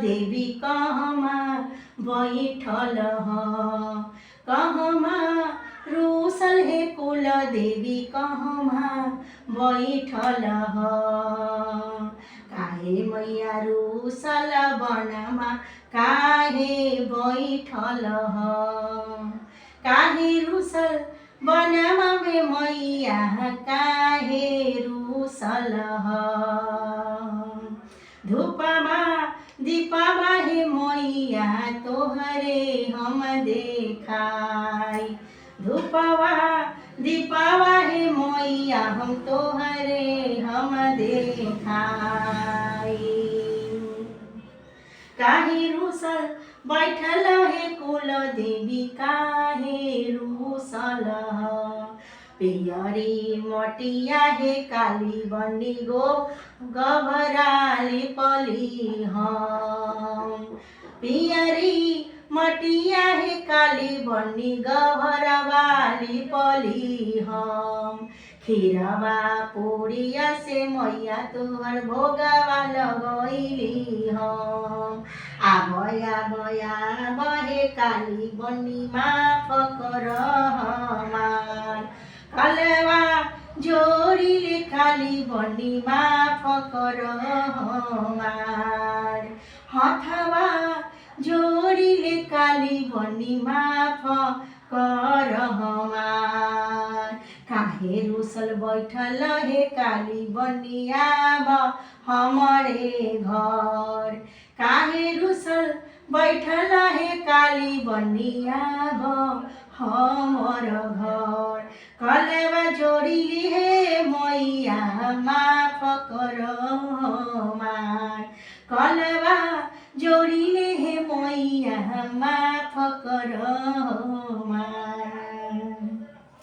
देवी कहमा बैठल ह। कहमा रूसल हे कुल देवी कहमा बैठल ह। काहे मैया रूसल वनमा काहे बैठल ह। काहे रूसल वनमा में मैया काहे रूसल ह। धूपमा दीपमा हे मैया तोहरे हम देखाई। धूपवा दीपवा हे मैया हम तोहरे हम देखाई। काहे रूसल बैठल हे कुल देवी काहे रूसल ह। पियरी मटिया हे काली बनी गो गभराली पली हम। पियरी मटिया हे काली बनी गभरवाली पली हम। खीरवा पूरिया से मैया तोहर भोगवा लगैली हम। आब हे काली बनी माफ कर हमार। कलवा जोड़िले काली बनी माफ कर हमार। हथवा जोड़िले काली बनी माफ कर हमार। काहे रूसल बैठल हे काली बनी आब हमरे घर। काहे रूसल बैठल हे काली बनी आब हमर घर। कलवा जोड़िली हे मैया माफ कर हमार। कलवा जोड़िले हे मैया माफ कर हमार।